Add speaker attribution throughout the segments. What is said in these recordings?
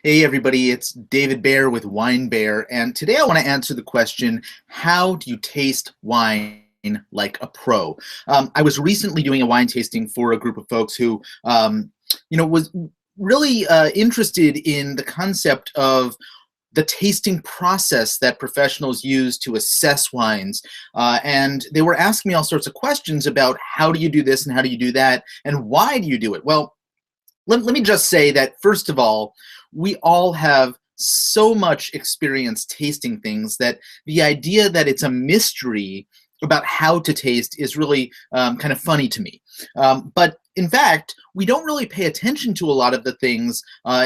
Speaker 1: Hey everybody, it's David Bear with Wine Bear, and today I want to answer the question, how do you taste wine like a pro? I was recently doing a wine tasting for a group of folks who, was really interested in the concept of the tasting process that professionals use to assess wines. And they were asking me all sorts of questions about how do you do this and how do you do that, and why do you do it? Well, let me just say that, first of all, we all have so much experience tasting things that the idea that it's a mystery about how to taste is really kind of funny to me. But in fact, we don't really pay attention to a lot of the things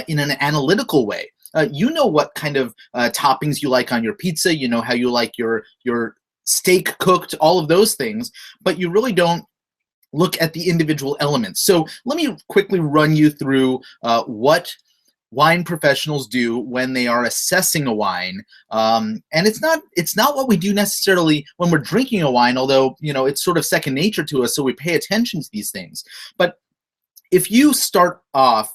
Speaker 1: in an analytical way. You know what kind of toppings you like on your pizza, you know how you like your steak cooked, all of those things, but you really don't look at the individual elements. So let me quickly run you through what wine professionals do when they are assessing a wine. And it's not what we do necessarily when we're drinking a wine, although it's sort of second nature to us, so we pay attention to these things. But if you start off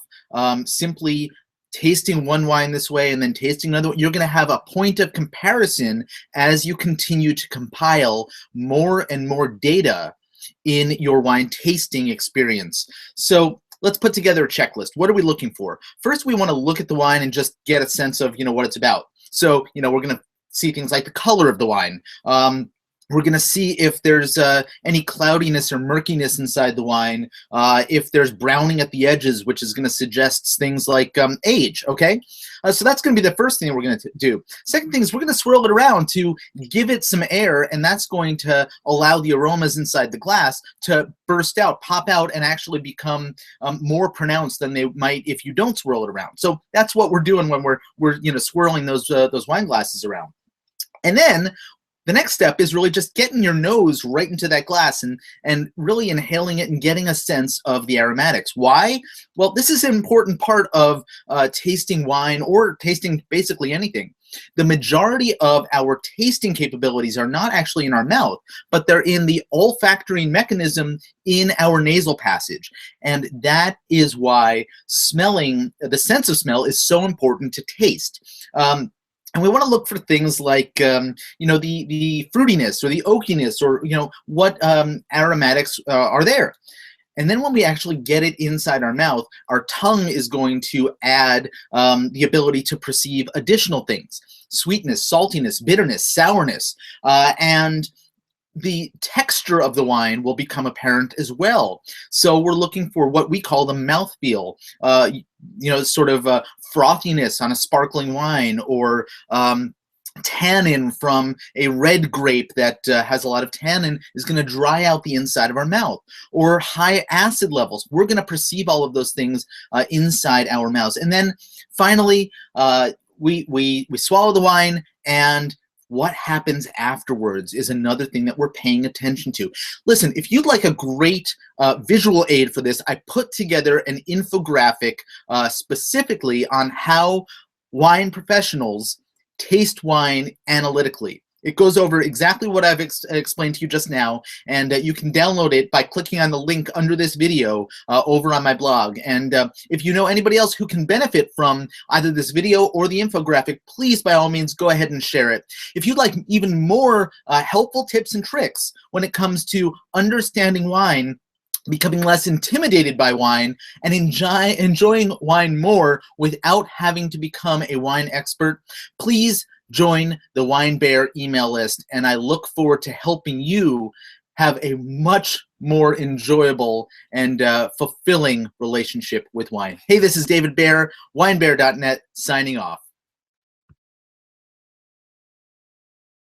Speaker 1: simply tasting one wine this way and then tasting another one, you're going to have a point of comparison as you continue to compile more and more data in your wine tasting experience. So let's put together a checklist. What are we looking for? First, we want to look at the wine and just get a sense of what it's about. So we're going to see things like the color of the wine. We're going to see if there's any cloudiness or murkiness inside the wine, if there's browning at the edges, which is going to suggest things like age, okay? So that's going to be the first thing we're going to do. Second thing is we're going to swirl it around to give it some air, and that's going to allow the aromas inside the glass to burst out, pop out, and actually become more pronounced than they might if you don't swirl it around. So that's what we're doing when we're swirling those wine glasses around. And then the next step is really just getting your nose right into that glass and really inhaling it and getting a sense of the aromatics. Why? Well, this is an important part of tasting wine or tasting basically anything. The majority of our tasting capabilities are not actually in our mouth, but they're in the olfactory mechanism in our nasal passage. And that is why smelling, the sense of smell, is so important to taste. And we want to look for things like, the fruitiness or the oakiness or, what aromatics are there. And then when we actually get it inside our mouth, our tongue is going to add the ability to perceive additional things: sweetness, saltiness, bitterness, sourness, and the texture of the wine will become apparent as well. So we're looking for what we call the mouthfeel, sort of frothiness on a sparkling wine, or tannin from a red grape that has a lot of tannin is going to dry out the inside of our mouth, or high acid levels. We're going to perceive all of those things inside our mouths. And then finally, we swallow the wine, and what happens afterwards is another thing that we're paying attention to. Listen, if you'd like a great visual aid for this, I put together an infographic specifically on how wine professionals taste wine analytically. It goes over exactly what I've explained to you just now, and you can download it by clicking on the link under this video over on my blog. And if you know anybody else who can benefit from either this video or the infographic, please, by all means, go ahead and share it. If you'd like even more helpful tips and tricks when it comes to understanding wine, becoming less intimidated by wine, and enjoying wine more without having to become a wine expert, please join the Wine Bear email list, and I look forward to helping you have a much more enjoyable and fulfilling relationship with wine. Hey, this is David Bear, winebear.net, signing off.